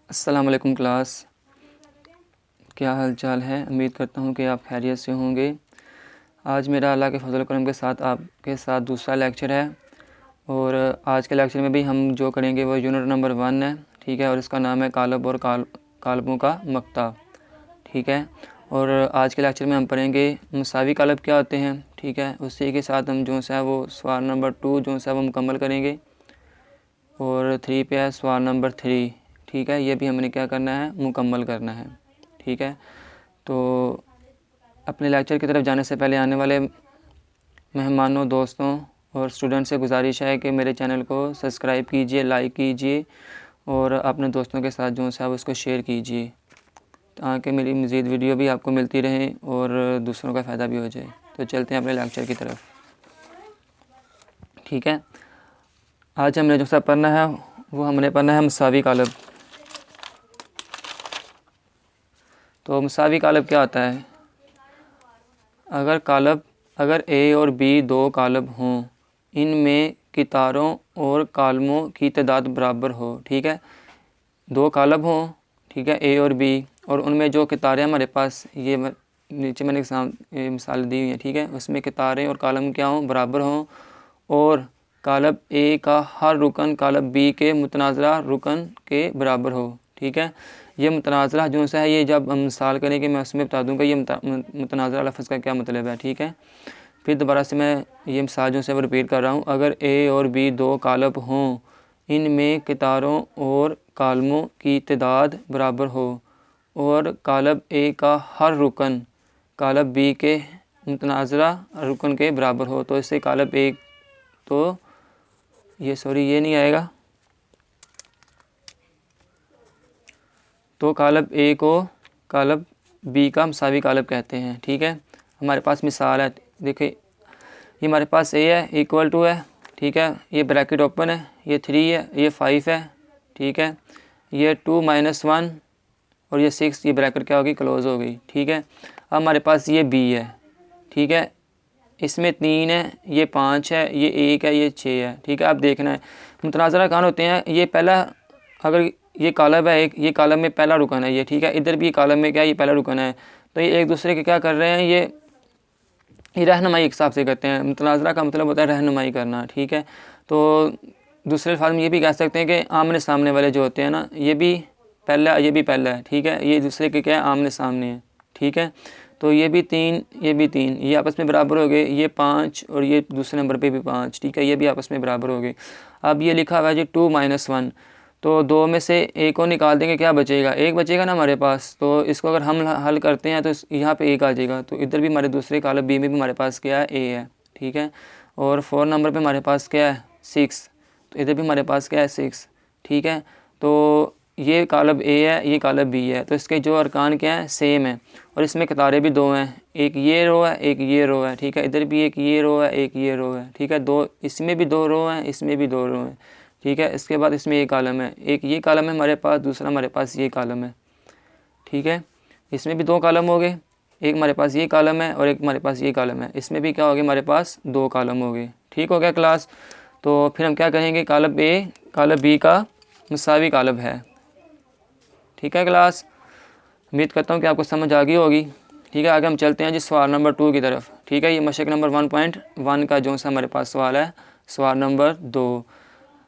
अस्सलाम वालेकुम क्लास, क्या हाल चाल है। उम्मीद करता हूँ कि आप खैरियत से होंगे। आज मेरा अल्लाह के फजल करम के साथ आपके साथ दूसरा लेक्चर है और आज के लेक्चर में भी हम जो करेंगे वो यूनिट नंबर 1 है, ठीक है। और इसका नाम है कालब और कालबों का मक्ता, ठीक है। और आज के लेक्चर में हम पढ़ेंगे मसावी कालब क्या होते हैं, ठीक है। उसी के साथ हम जो सा वो सवाल नंबर 2 जो सा वो मुकम्मल करेंगे और 3 पे है सवाल नंबर 3, ठीक है। ये भी हमने क्या करना है, मुकम्मल करना है, ठीक है। तो अपने लेक्चर की तरफ जाने से पहले आने वाले मेहमानों, दोस्तों और स्टूडेंट से गुजारिश है कि मेरे चैनल को सब्सक्राइब कीजिए, लाइक कीजिए और अपने दोस्तों के साथ जो है उसको शेयर कीजिए ताकि मेरी मज़ीद वीडियो भी आपको मिलती रहे और दूसरों का फ़ायदा भी हो जाए। तो चलते हैं अपने लेक्चर की तरफ, ठीक है। आज हमने जो सा पढ़ना है वो हमने पढ़ना है मसावी कालब। तो मसावी कालब क्या होता है? अगर ए और बी दो कालब हों, इनमें कितारों और कालमों की तादाद बराबर हो, ठीक है। दो कालब हों, ठीक है, ए और बी, और उनमें जो कितारें हमारे पास ये नीचे मैंने मिसाल दी हुई है, ठीक है। उसमें कितारें और कालम क्या हों, बराबर हों और कालब ए का हर रुकन कालब बी के मुतनाज़रा रुकन के बराबर हो, ठीक है। ये मुतनाज़रा जो सा है ये जब हम मिसाल करेंगे मैं उसमें बता दूंगा ये मुतनाज़रा लफ्ज़ का क्या मतलब है, ठीक है। फिर दोबारा से मैं ये मिसाल जो है रिपीट कर रहा हूँ। अगर ए और बी दो कालब हों, इनमें कितारों और कालमों की तादाद बराबर हो और कालब ए का हर रुकन कालब बी के मुतनाज़रा रुकन के बराबर हो, तो इससे कालब ए तो ये नहीं आएगा। तो कालब ए को कालब बी का मसावी कालब कहते हैं, ठीक है। हमारे पास मिसाल है, देखिए ये हमारे पास ए है इक्वल टू है, ठीक है। ये ब्रैकेट ओपन है, ये 3 है, ये 5 है, ठीक है। ये 2 - 1 और ये 6, ये ब्रैकेट क्या होगी, क्लोज हो गई, ठीक है। अब हमारे पास ये बी है, ठीक है। इसमें 3 है, ये 5 है, ये 1 है, ये 6 है, ठीक है। आप देखना है मुतनाज़रा कहाँ होते हैं। ये पहला, अगर ये कालब है एक, ये कालब में पहला रुकन है ये, ठीक है। इधर भी कालब में क्या है, ये पहला रुकन है, तो ये एक दूसरे के क्या कर रहे हैं, ये रहनुमाई एक हिसाब से करते हैं। मुतनाज़रा का मतलब होता है रहनुमाई करना, ठीक है। तो दूसरे अल्फाज में ये भी कह सकते हैं कि आमने सामने वाले जो होते हैं ना, ये भी पहला ये भी पहला है, ठीक है। ये दूसरे के क्या है, आमने सामने है, ठीक है। तो ये भी 3, ये भी 3, ये आपस में बराबर हो गए। ये 5 और ये दूसरे नंबर पे भी 5, ठीक है, ये भी आपस में बराबर हो गए। अब ये लिखा हुआ है जी 2 - 1, तो दो में से एक को निकाल देंगे, क्या बचेगा, एक बचेगा ना हमारे पास। तो इसको अगर हम हल करते हैं तो यहाँ पे एक आ जाएगा। तो इधर भी हमारे दूसरे कालब बी में भी हमारे पास क्या है, ए है, ठीक है। और 4 नंबर पे हमारे पास क्या है, 6, तो इधर भी हमारे पास क्या है, 6, ठीक है। तो ये कालब ए है, ये कालब बी है, तो इसके जो अरकान क्या है, सेम है। और इसमें कतारें भी दो हैं, एक ये रो है, एक ये रो है, ठीक है। इधर भी एक ये रो है, एक ये रो है, ठीक है। दो इसमें भी 2 रो हैं, इसमें भी 2 रो हैं, ठीक है। इसके बाद इसमें एक कालम है, एक ये कालम है हमारे पास, दूसरा हमारे पास ये कालम है, ठीक है। इसमें भी 2 कालम हो गए, एक हमारे पास ये कालम है और एक हमारे पास ये कालम है। इसमें भी क्या हो गया, हमारे पास 2 कालम हो गए, ठीक हो गया क्लास। तो फिर हम क्या करेंगे, कालब ए कालब बी का मसावी कालब है, ठीक है क्लास। उम्मीद करता हूँ कि आपको समझ आ गई होगी, ठीक है। आगे हम चलते हैं जी सवाल नंबर 2 की तरफ, ठीक है। ये मशक नंबर 1.1 का जो सा हमारे पास सवाल है, सवाल नंबर 2।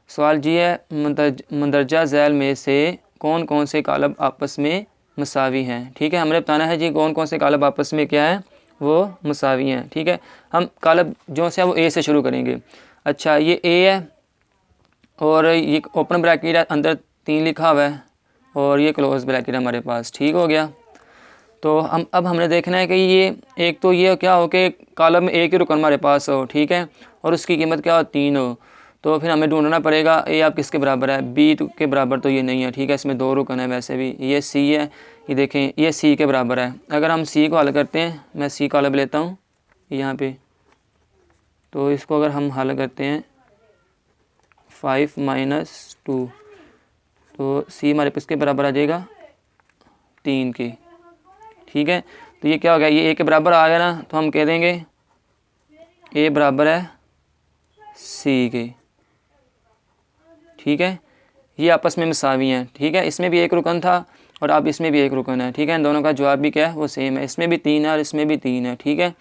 सवाल जी है, मंदरजा झैल में से कौन कौन से कालब आपस में मसावी हैं, ठीक है। हमें बताना है जी कौन कौन से कालब आपस में क्या है, वो मसावी हैं, ठीक है। हम कालब जो से वो ए से शुरू करेंगे। अच्छा, ये ए है और ये ओपन ब्रैकेट है, अंदर 3 लिखा हुआ है और ये क्लोज ब्रैकेट है हमारे पास, ठीक हो गया। तो अब हमने देखना है कि ये एक तो ये क्या हो कि कॉलम में एक ही रुकन हमारे पास हो, ठीक है, और उसकी कीमत क्या हो, 3 हो। तो फिर हमें ढूंढना पड़ेगा ए आप किसके बराबर है, बी के बराबर तो ये नहीं है, ठीक है। इसमें 2 रुकन है वैसे भी, ये सी है, ये देखें ये सी के बराबर है। अगर हम सी को हल करते हैं, मैं सी कॉलम लेता हूँ यहाँ पे, तो इसको अगर हम हल करते हैं 5 - 2, तो सी हमारे किसके बराबर आ जाएगा, 3 के, ठीक है। तो ये क्या हो गया, ये ए के बराबर आ गया ना, तो हम कह देंगे ए बराबर है सी के, ठीक है। ये आपस में मसावी हैं, ठीक है। इसमें भी एक रुकन था और अब इसमें भी एक रुकन है, ठीक है। इन दोनों का जवाब भी क्या है, वो सेम है। इसमें भी 3 है और इसमें भी 3 है, ठीक है।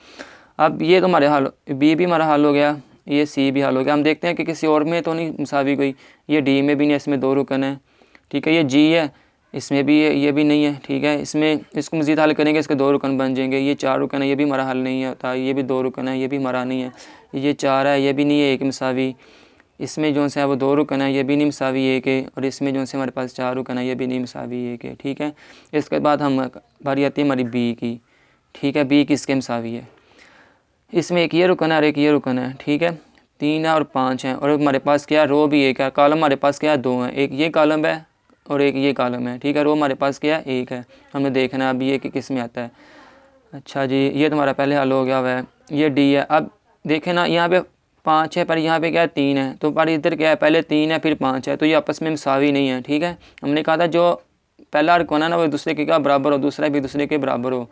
अब ये तो हमारे हल, बी भी हमारा हल हो गया, ये सी भी हल हो गया। हम देखते हैं कि किसी और में तो नहीं मसावी कोई, ये डी में भी नहीं, इसमें 2 रुकन है, ठीक है। ये जी है, इसमें भी ये भी नहीं है, ठीक है। इसमें इसको मज़ीद हल करेंगे, इसके 2 रुकन बन जाएंगे। ये 4 रुकन है, ये भी हमारा हल नहीं होता। ये भी 2 रुकन है, ये भी हमारा नहीं है। ये 4 है, ये भी नहीं है एक मसावी। इसमें जो से है वो 2 रुकन है, ये भी नहीं मसावी एक है। और इसमें जो से हमारे पास 4 रुकन है, ये भी नहीं मसावी एक है, ठीक है। इसके बाद हम बारी आती है हमारी बी की, ठीक है। बी किसके मसावी है, इसमें एक ये रुकन है और एक ये रुकन है, ठीक है। 3 है और 5 है और हमारे पास क्या रो भी एक है, कॉलम हमारे पास क्या है 2 है, एक ये कॉलम है और एक ये कॉलम है, ठीक है। रो हमारे पास क्या है 1 है। हमने देखना है अब ये कि किस में आता है। अच्छा जी, ये तुम्हारा पहले हल हो गया हुआ है। ये डी है। अब देखें ना, यहाँ पे 5 है पर यहाँ पे क्या है 3 है, तो पर इधर क्या है, पहले 3 है फिर 5 है, तो ये आपस में मसावी नहीं है, ठीक है। हमने कहा था जो पहला रुकन है ना वो दूसरे के क्या बराबर हो, दूसरा भी दूसरे के बराबर हो,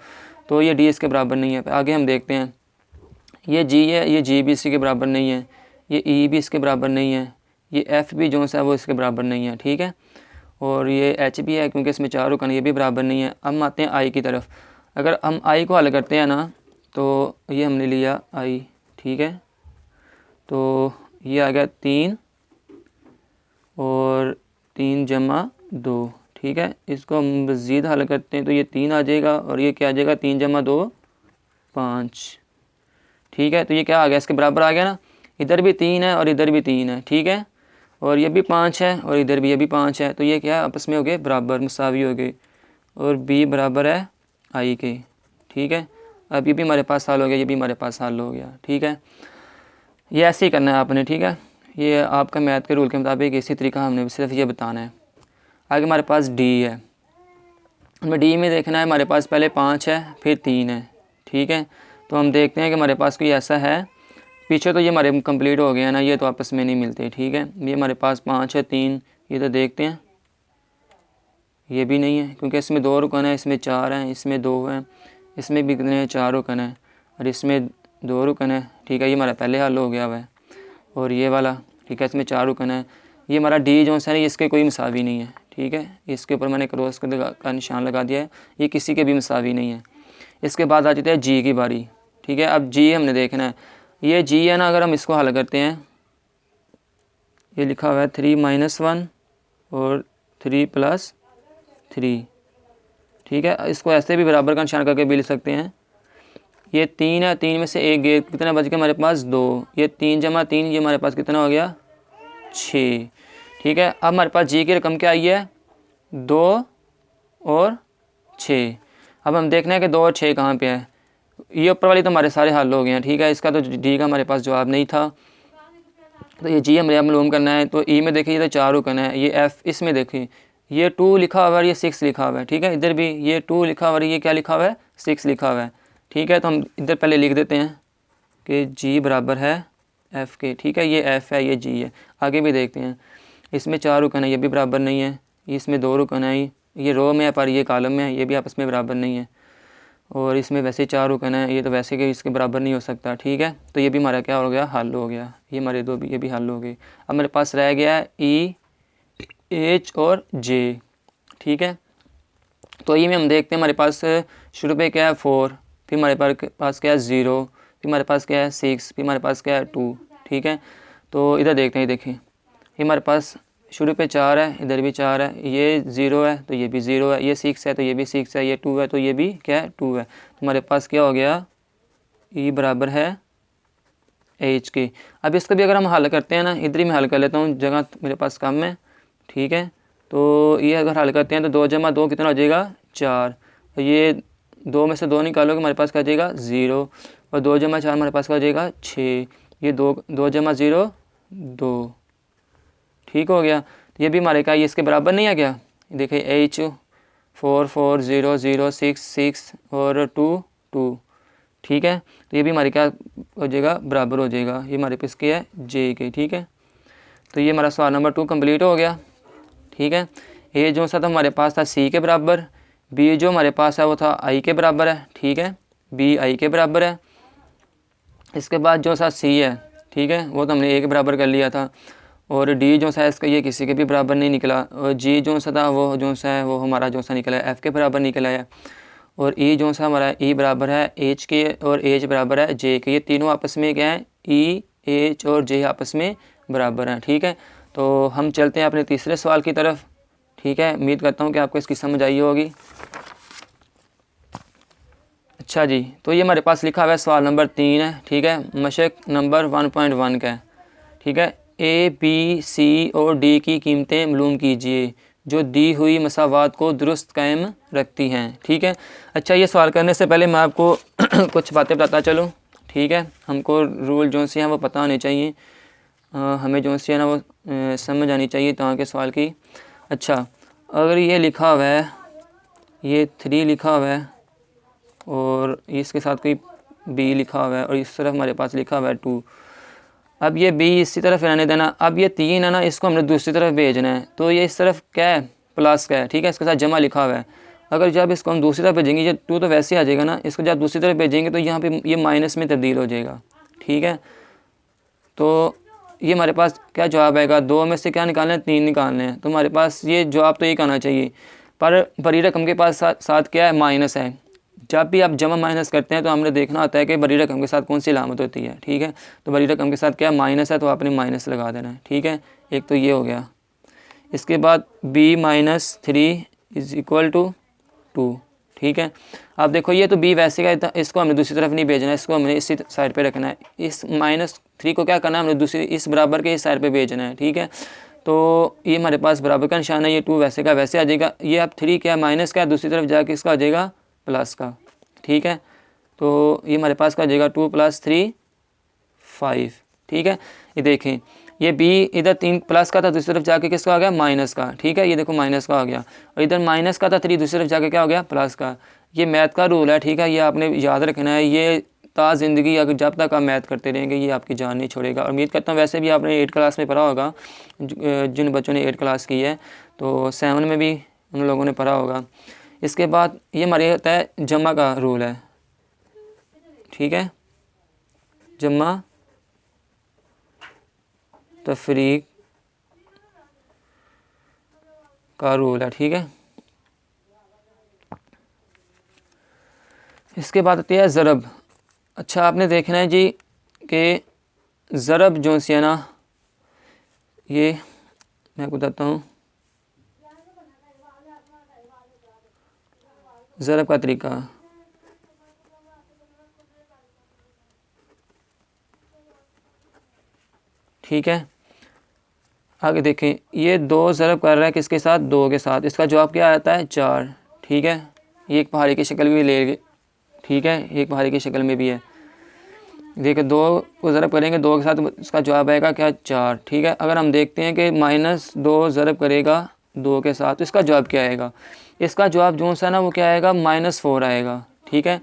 तो ये डी इसके बराबर नहीं है। आगे हम देखते हैं, ये जी है, ये जी भी इसके के बराबर नहीं है, ये ई भी इसके बराबर नहीं है, ये एफ़ भी जो है वो इसके बराबर नहीं है, ठीक है। और ये एच भी है क्योंकि इसमें 4 रुकन, ये भी बराबर नहीं है। अब आते हैं आई की तरफ। अगर हम आई को हल करते हैं ना, तो ये हमने लिया आई, ठीक है। तो ये आ गया 3 और 3 जमा 2, ठीक है। इसको हम मज़ीद हल करते हैं तो ये 3 आ जाएगा और ये क्या आ जाएगा 3 जमा 2 5, ठीक है। तो ये क्या आ गया, इसके बराबर आ गया ना। इधर भी 3 है और इधर भी 3 है, ठीक है। और ये भी 5 है और इधर भी ये भी 5 है, तो ये क्या है आपस में हो गए बराबर, मसावी हो गए। और बी बराबर है आई के, ठीक है। अब ये भी हमारे पास हल हो गया, ये भी हमारे पास हल हो गया, ठीक है। ये ऐसे ही करना है आपने, ठीक है। ये आपका मैथ के रूल के मुताबिक इसी तरीका हमने सिर्फ ये बताना है। आगे हमारे पास डी है। हमें डी में देखना है, हमारे पास पहले 5 है फिर 3 है, ठीक है। तो हम देखते हैं कि हमारे पास कोई ऐसा है, पीछे तो ये हमारे कंप्लीट हो गए हैं ना, ये तो आपस में नहीं मिलते, ठीक है। ये हमारे पास 5 है 3, ये तो देखते हैं, ये भी नहीं है क्योंकि इसमें 2 रुकन है, इसमें 4 हैं, इसमें 2 हैं, इसमें भी कितने हैं 4 रुकन है और इसमें 2 रुकन है, ठीक है। ये हमारा पहले हल हो गया हुआ है। और ये वाला, ठीक है, इसमें 4 रुकन है। ये हमारा डी जो है इसके कोई मसावी नहीं है, ठीक है। इसके ऊपर मैंने क्रॉस का निशान लगा दिया है, ये किसी के भी मसावी नहीं है। इसके बाद आ जाते हैं जी की बारी, ठीक है। अब जी हमने देखना है, ये जी है ना, अगर हम इसको हल करते हैं, ये लिखा हुआ है 3 - 1 और 3 + 3, ठीक है। इसको ऐसे भी बराबर का निशान करके भी लिख सकते हैं। ये 3 है, 3 में से एक गए, कितना बच गया हमारे पास 2, ये 3 जमा 3, ये हमारे पास कितना हो गया 6, ठीक है। अब हमारे पास जी की रकम क्या आई है 2 और 6। अब हम देखना है कि 2 और 6 कहाँ पे है। ये ऊपर वाली तो हमारे सारे हल हो गए हैं, ठीक है। इसका तो डी का हमारे पास जवाब नहीं था, तो ये जी हमें मालूम करना है। तो ई में देखिए ये तो 4 रुकन है, ये एफ़, इसमें देखिए ये 2 लिखा हुआ है, ये 6 लिखा हुआ है, ठीक है। इधर भी ये 2 लिखा हुआ है, ये क्या लिखा हुआ है 6 लिखा हुआ है, ठीक है। तो हम इधर पहले लिख देते हैं कि जी बराबर है एफ़ के, ठीक है। ये एफ़ है, ये जी है। आगे भी देखते हैं, इसमें 4 रुकन है, ये भी बराबर नहीं है। इसमें 2 रुकन है, ये रो में है पर ये कॉलम में है, ये भी आपस में बराबर नहीं है। और इसमें वैसे 4 रुकन है, ये तो वैसे कि इसके बराबर नहीं हो सकता, ठीक है। तो ये भी हमारा क्या हो गया हल हो गया, ये हमारे दो भी, ये भी हल हो गए। अब मेरे पास रह गया है ई, एच और जे, ठीक है। तो ये में हम देखते हैं हमारे पास शुरू पे क्या है 4, फिर हमारे पास क्या है 0, फिर हमारे पास क्या है 6, फिर हमारे पास क्या है 2, ठीक है। तो इधर देखते हैं, देखें ये हमारे पास शुरू पे 4 है, इधर भी 4 है, ये 0 है तो ये भी 0 है, ये 6 है तो ये भी 6 है, ये 2 है तो ये भी क्या है 2 है। तो हमारे पास क्या हो गया ई बराबर है एच के। अब इसको भी अगर हम हल करते हैं ना, इधर ही मैं हल कर लेता हूँ, जगह मेरे पास कम है, ठीक है। तो ये अगर हल करते हैं तो 2 जमा 2 कितना हो जाएगा 4, तो ये 2 में से 2 निकालोगे हमारे पास क्या हो जाएगा 0, और 2 जमा 4 हमारे पास क्या हो जाएगा 6, ये 2 जमा 0 2, ठीक हो गया। तो ये भी हमारे का ये इसके बराबर नहीं है क्या, देखिए एच 4 4 0 0 6 6 और 2 2, ठीक है। तो ये भी हमारे क्या हो जाएगा बराबर हो जाएगा, ये हमारे पास क्या है जे के, ठीक है। तो ये हमारा सवाल नंबर 2 कंप्लीट हो गया, ठीक है। ए जो सा था हमारे पास था सी के बराबर, बी जो हमारे पास है वो था आई के बराबर है, ठीक है, बी आई के बराबर है। इसके बाद जो सा सी है, ठीक है, वो तो हमने ए के बराबर कर लिया था। और डी जो सा है इसका ये किसी के भी बराबर नहीं निकला, और जी जो सा था वो जो सा है वो हमारा जो सा निकला है एफ़ के बराबर निकला है, और ई जो सा हमारा ई बराबर है एच के और एच बराबर है जे के। ये तीनों आपस में क्या है, ई एच और जे आपस में बराबर हैं। ठीक है, तो हम चलते हैं अपने तीसरे सवाल की तरफ। ठीक है, उम्मीद करता हूँ कि आपको इसकी समझ आई होगी। अच्छा जी, तो ये हमारे पास लिखा हुआ है सवाल नंबर 3 है। ठीक है, मशक नंबर 1.1 का है। ठीक है, ए बी सी और डी की कीमतें मालूम कीजिए जो दी हुई मसावात को दुरुस्त कायम रखती हैं। ठीक है, अच्छा ये सवाल करने से पहले मैं आपको कुछ बातें बताता चलूँ। ठीक है, हमको रूल जो से हैं वो पता होने चाहिए, हमें जो से है ना वो समझ आनी चाहिए तो के सवाल की। अच्छा, अगर ये लिखा हुआ है, ये 3 लिखा हुआ है और इसके साथ कोई बी लिखा हुआ है और इस तरफ हमारे पास लिखा हुआ है 2, अब ये बी इसी तरफ रहने देना। अब ये 3 है ना, इसको हमने दूसरी तरफ भेजना है, तो ये इस तरफ क्या है, प्लस का है। ठीक है, इसके साथ जमा लिखा हुआ है। अगर जब इसको हम दूसरी तरफ भेजेंगे, ये 2 तो वैसे ही आ जाएगा ना, इसको जब दूसरी तरफ भेजेंगे तो यहाँ पे ये माइनस में तब्दील हो जाएगा। ठीक है, तो ये हमारे पास क्या जवाब आएगा, 2 में से क्या निकालना है, 3 निकालने हैं। तो हमारे पास ये जवाब तो एक आना चाहिए, पर बड़ी रकम के पास साथ क्या है, माइनस है। जब भी आप जमा माइनस करते हैं तो हमने देखना होता है कि बड़ी रकम के साथ कौन सी अलामत होती है। ठीक है, तो बड़ी रकम के साथ क्या माइनस है, तो आपने माइनस लगा देना है। ठीक है, एक तो ये हो गया। इसके बाद b-3 इज़ इक्वल टू 2। ठीक है, अब देखो ये तो b वैसे का, इसको हमने दूसरी तरफ नहीं भेजना है, इसको हमने इसी साइड पे रखना है। इस -3 को क्या करना है, हमने दूसरी इस बराबर के इस साइड पे भेजना है। ठीक है, तो ये हमारे पास बराबर का निशान है, ये 2 वैसे का वैसे आ जाएगा। ये अब 3 क्या माइनस का, दूसरी तरफ जाके इसका आ जाएगा प्लस का। ठीक है, तो ये हमारे पास का आ जाएगा 2 + 3 5। ठीक है, ये देखें ये b इधर 3 प्लस का था, दूसरी तरफ जाके किसका आ गया, माइनस का। ठीक है, ये देखो माइनस का आ गया, और इधर माइनस का था 3, दूसरी तरफ जाके क्या हो गया, प्लस का। ये मैथ का रूल है। ठीक है, ये आपने याद रखना है, ये ज़िंदगी अगर जब तक आप मैथ करते रहेंगे ये आपकी जान नहीं छोड़ेगा। और उम्मीद करता हूँ वैसे भी आपने 8 क्लास में पढ़ा होगा, जिन बच्चों ने 8 क्लास की है, तो 7 में भी उन लोगों ने पढ़ा होगा। इसके बाद ये हमारे होता है जमा का रूल है। ठीक है, जमा तफरीक का रूल है। ठीक है, इसके बाद आती है ज़रब। अच्छा, आपने देखना है जी कि ज़रब जो सी है ना, ये मैं बताता हूँ ज़रब का तरीका। ठीक है, आगे देखें, ये 2 ज़रब कर रहा है किसके साथ, 2 के साथ। इसका जवाब क्या आता है, 4। ठीक है, ये एक पहाड़ी की शक्ल भी ले। ठीक है, एक पहाड़ी की शक्ल में भी है। देखिए 2 को ज़रब करेंगे 2 के साथ, इसका जवाब आएगा क्या, 4। ठीक है, अगर हम देखते हैं कि -2 ज़रब करेगा 2 के साथ, तो इसका जवाब क्या आएगा, इसका जवाब जो सा ना वो क्या आएगा, -4 आएगा। ठीक है,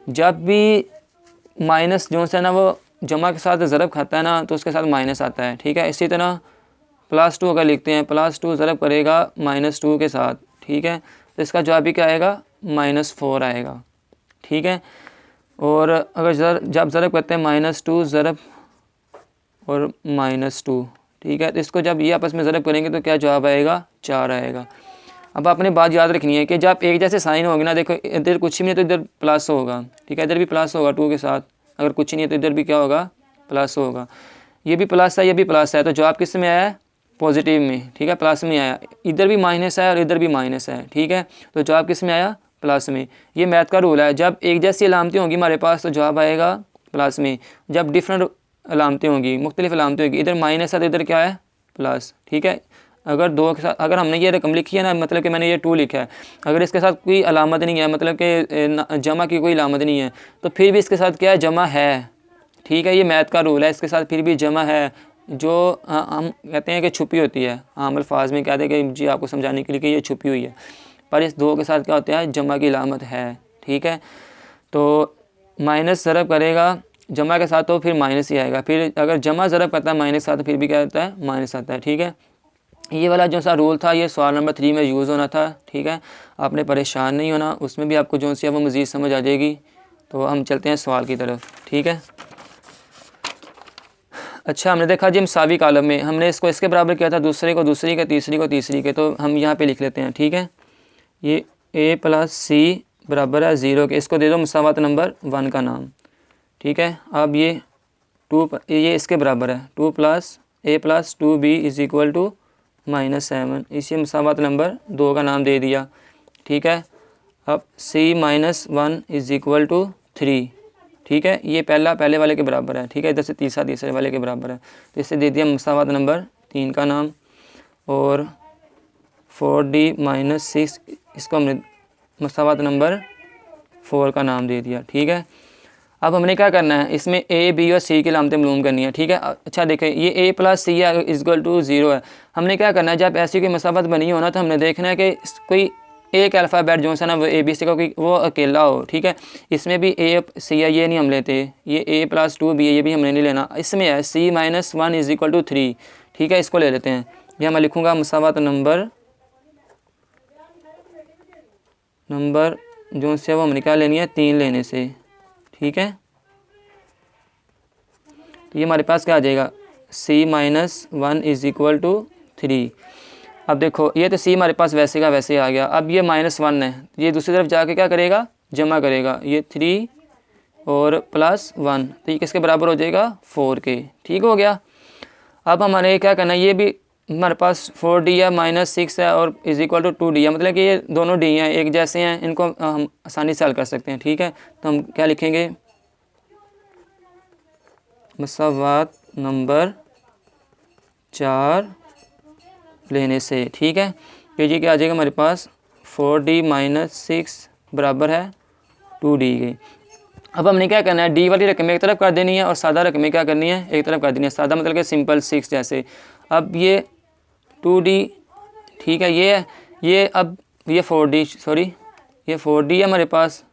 जब भी माइनस जो सा ना वो जमा के साथ ज़रब खाता है ना, तो उसके साथ माइनस आता है। ठीक है, इसी तरह +2 अगर लिखते हैं, +2 ज़रब करेगा -2 के साथ। ठीक है, तो इसका जवाब भी क्या आएगा, -4 आएगा। ठीक है, और अगर जब ज़रब करते हैं -2 ज़रब और -2। ठीक है, तो इसको जब ये आपस में ज़रब करेंगे तो क्या जवाब आएगा, 4 आएगा। अब आपने बात याद रखनी है कि जब एक जैसे साइन होगी ना, देखो इधर कुछ भी नहीं तो इधर प्लस होगा। ठीक है, इधर भी प्लस होगा 2 के साथ, अगर कुछ नहीं है तो इधर भी क्या होगा, प्लस होगा। ये भी प्लस है, ये भी प्लस है, तो जवाब किस में आया है, पॉजिटिव में। ठीक है, प्लस में आया। इधर भी माइनस है और इधर भी माइनस है। ठीक है, तो जवाब किस में आया, प्लस में। ये मैथ का रूल है, जब एक जैसी अलामतें होंगी हमारे पास तो जवाब आएगा प्लस में। जब डिफरेंट अलामतें होंगी, मुख्तलिफ अलामतें होंगी, इधर माइनस है तो इधर क्या है, प्लस। ठीक है, अगर 2 के साथ अगर हमने ये रकम लिखी है ना, मतलब कि मैंने ये 2 लिखा है, अगर इसके साथ कोई अलामत नहीं है, मतलब कि जमा की कोई अलामत नहीं है, तो फिर भी इसके साथ क्या है, जमा है। ठीक है, ये मैथ का रूल है, इसके साथ फिर भी जमा है, जो हम कहते हैं कि छुपी होती है। आम अल्फाज में कहते हैं कि जी आपको समझाने के लिए कि ये छुपी हुई है, पर इस 2 के साथ क्या होता है, जमा की अलामत है। ठीक है, तो माइनस ज़रब करेगा जमा के साथ तो फिर माइनस ही आएगा, फिर अगर जमा ज़रब करता है माइनस के साथ तो फिर भी क्या होता है, माइनस आता है। ठीक है, ये वाला जो सा रूल था ये सवाल नंबर 3 में यूज़ होना था। ठीक है, आपने परेशान नहीं होना, उसमें भी आपको जो सी है वो मज़ीद समझ आ जाएगी। तो हम चलते हैं सवाल की तरफ। ठीक है, अच्छा, हमने देखा जी मसावी कॉलम में हमने इसको इसके बराबर किया था, दूसरे को दूसरी के, तीसरी को तीसरी के, तो हम यहाँ पे लिख लेते हैं। ठीक है, ये a प्लस सी बराबर है 0 के, इसको दे दो मुसावात नंबर 1 का नाम। ठीक है, अब ये 2 ये इसके बराबर है 2 plus a plus 2b is equal to -7, इसे मुसावात नंबर 2 का नाम दे दिया। ठीक है, अब c minus 1 is equal to 3। ठीक है, ये पहला पहले वाले के बराबर है। ठीक है, इधर से तीसरा तीसरे वाले के बराबर है, तो इसे दे दिया मुसावात नंबर 3 का नाम। और 4d माइनस 6 इसको हमने मुसावात नंबर 4 का नाम दे दिया। ठीक है, अब हमने क्या करना है, इसमें a b और c की लामतें मालूम करनी है। ठीक है, अच्छा देखें, ये a प्लस सी है इक्वल टू 0 है। हमने क्या करना है, जब ऐसी कोई मुसावत बनी हो ना, तो हमने देखना है कि कोई एक अल्फ़ाबेट जो है ना वो a b c का कोई वो अकेला हो। ठीक है, इसमें भी a c है, ये नहीं हम लेते, ये a प्लस 2b है, ये भी हमने नहीं लेना। इसमें है c minus 1 is equal to 3। ठीक है, इसको ले लेते हैं। यह मैं लिखूँगा मुसावत नंबर जो से वो हमने क्या लेनी है, 3 लेने से। ठीक है, तो ये हमारे पास क्या आ जाएगा, c minus 1 is equal to 3। अब देखो, ये तो c हमारे पास वैसे का वैसे आ गया। अब ये -1 है, ये दूसरी तरफ जाके क्या करेगा, जमा करेगा, ये 3 और +1, तो ये किसके बराबर हो जाएगा, 4 के। ठीक हो गया। अब हमारे क्या करना है, ये भी हमारे पास 4d है, -6 है और इज़ इक्वल टू 2d है, मतलब कि ये दोनों d हैं, एक जैसे हैं, इनको हम आसानी से हल कर सकते हैं। ठीक है, तो हम क्या लिखेंगे, मुसावात नंबर 4 लेने से। ठीक है, तो ये क्या आ जाएगा हमारे पास, 4d माइनस 6 बराबर है 2d के। अब हमने क्या करना है, डी वाली रकम एक तरफ कर देनी है और सादा रकमें क्या करनी है, एक तरफ कर देनी है। सादा मतलब कि सिंपल 6 जैसे। अब ये 2d, ठीक है, ये है, ये अब ये 4d, सॉरी ये 4d है हमारे पास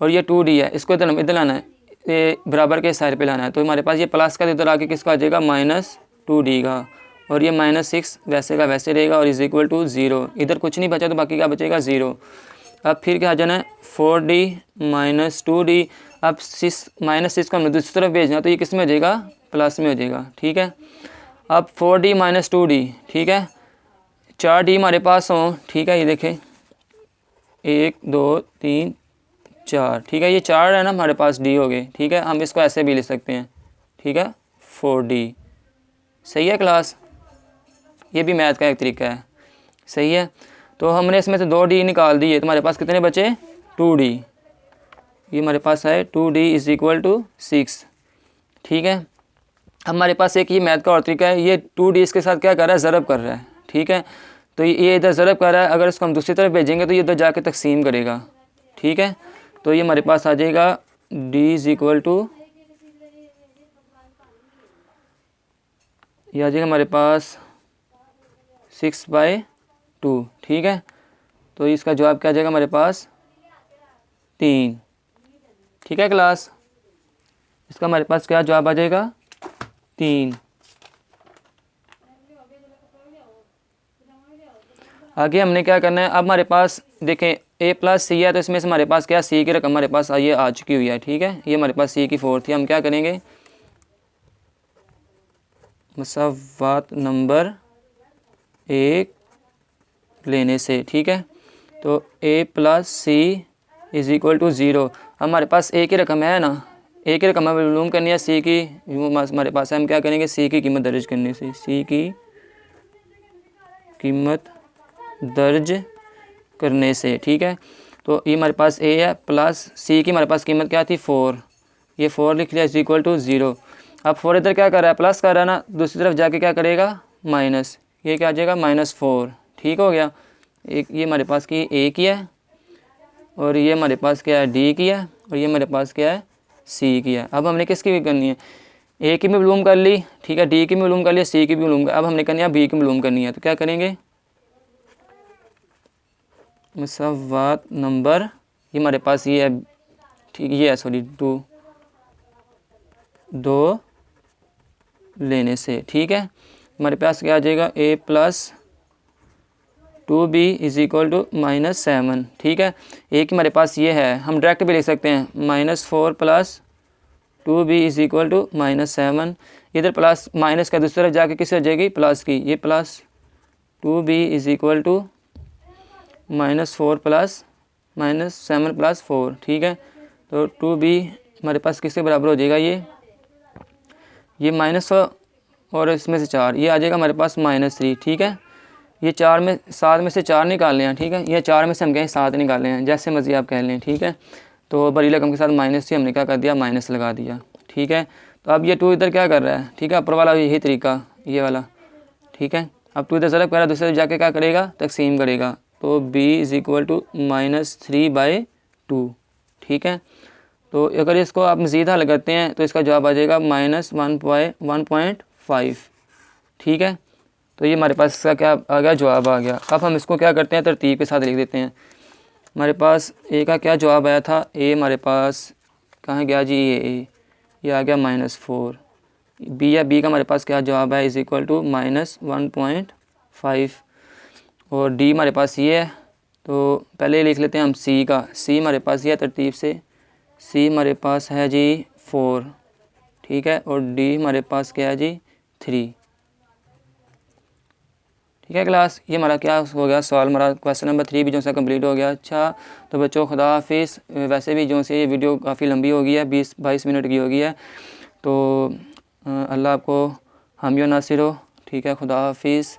और ये 2d है, इसको इधर लाना है, ये बराबर के साइड पे लाना है। तो हमारे पास ये प्लस का इधर आके किसका आ जाएगा, -2d का, और ये -6 वैसे का वैसे रहेगा और इज़ इक्वल टू 0। इधर कुछ नहीं बचा तो बाकी क्या बचेगा, 0। अब फिर क्या आ जाना है, 4d माइनस 2d। अब -6 को हमने दूसरी तरफ भेजना, तो ये किस में हो जाएगा, प्लस में हो जाएगा। ठीक है, अब 4d माइनस 2d, ठीक है, 4d हमारे पास हो। ठीक है, ये देखें 1 2 3 4, ठीक है, ये 4 है ना हमारे पास, d हो गए। ठीक है, हम इसको ऐसे भी लिख सकते हैं। ठीक है, 4d। सही है क्लास, ये भी मैथ का एक तरीका है। सही है, तो हमने इसमें से 2d निकाल दिए, तो हमारे पास कितने बचे, 2d। ये हमारे पास है 2d इज़ इक्वल टू 6। ठीक है, हमारे पास एक ये मैथ का और तरीका है, ये 2d इसके साथ क्या कर रहा है, ज़रब कर रहा है। ठीक है, तो ये इधर ज़रब कर रहा है, अगर इसको हम दूसरी तरफ भेजेंगे तो ये उधर जाके तकसीम करेगा। ठीक है, तो ये हमारे पास आ जाएगा d इज़ इक्वल टू, ये आ जाएगा हमारे पास 6/2। ठीक है, तो इसका जवाब क्या आ जाएगा हमारे पास, 3। ठीक है क्लास, इसका हमारे पास क्या जवाब आ जाएगा, 3। आगे हमने क्या करना है, अब हमारे पास देखें a प्लस c है, तो इसमें से हमारे पास क्या, c की रकम हमारे पास ये आ चुकी हुई है। ठीक है, ये हमारे पास c की 4 थी। हम क्या करेंगे, मुसावात नंबर 1 लेने से। ठीक है, तो a plus c is equal to 0। हमारे पास a की रकम है ना, a की रकम हमें मालूम करनी है, c की हमारे पास है, हम क्या करेंगे, c की कीमत दर्ज करने से, c की कीमत दर्ज करने से। ठीक है, तो ये हमारे पास a है, प्लस c की हमारे पास कीमत क्या थी, 4, ये 4 लिख लिया इज़ इक्वल टू 0। अब 4 इधर क्या कर रहा है, प्लस कर रहा है ना, दूसरी तरफ जाके क्या करेगा, माइनस, ये क्या आ जाएगा, -4। ठीक हो गया, एक ये हमारे पास की a की है और ये हमारे पास क्या है, d की है, और ये हमारे पास क्या है, c की है। अब हमने किसकी भी करनी है, a की भी मालूम कर ली, ठीक है, d की भी मालूम कर ली, c की भी मालूम कर, अब हमने करनी है b की मालूम करनी है। तो क्या करेंगे, मुसावात नंबर, ये हमारे पास ये है, ठीक, ये है सॉरी 2 लेने से। ठीक है, हमारे पास क्या आ जाएगा, a plus 2b is equal to -7। ठीक है, एक हमारे पास ये है, हम डायरेक्ट भी लिख सकते हैं, -4 plus 2b is equal to -7। इधर प्लस माइनस का दूसरी तरफ जाके किस हो जाएगी, प्लस की, ये plus 2b is equal to -4 plus -7 plus 4, ठीक है। तो 2b हमारे पास किसके बराबर हो जाएगा, ये माइनस और इसमें से 4, ये आ जाएगा हमारे पास -3, ठीक है। ये 7 में से 4 निकालने हैं, ठीक है। ये 4 में से हम कहें 7 निकालने हैं, जैसे मर्जी आप कह लें, ठीक है। तो बड़ी रकम के साथ माइनस से हमने क्या कर दिया, माइनस लगा दिया, ठीक है। तो अब ये 2 इधर क्या कर रहा है, ठीक है, ऊपर वाला यही तरीका, ये वाला, ठीक है। अब 2 इधर ज़रा कह रहा है, दूसरे जाके क्या करेगा, तकसीम करेगा। तो b इज़ इक्वल टू -3/2, ठीक है। तो अगर इसको आप मज़ीद हल करते हैं तो इसका जवाब आ जाएगा -1.5, ठीक है। तो ये हमारे पास इसका क्या आ गया, जवाब आ गया। अब हम इसको क्या करते हैं, तरतीब के साथ लिख देते हैं। हमारे पास ए का क्या जवाब आया था, ए हमारे पास कहाँ गया जी, ये आ गया -4। बी का हमारे पास क्या जवाब है, इज़ इक्वल टू -1.5, और डी हमारे पास ये है। तो पहले लिख लेते हैं हम सी का, सी हमारे पास ये है तरतीब से, सी हमारे पास है जी 4, ठीक है, और डी हमारे पास क्या है जी 3, ठीक है क्लास। ये हमारा क्या हो गया, सवाल हमारा क्वेश्चन नंबर 3 भी जो सा कंप्लीट हो गया। अच्छा तो बच्चों खुदा हाफिज़। वैसे भी जो से ये वीडियो काफ़ी लंबी हो गई है, 20-22 मिनट की हो गई है। तो अल्लाह आपको हामी और नासिर हो, ठीक है। खुदा हाफिज़।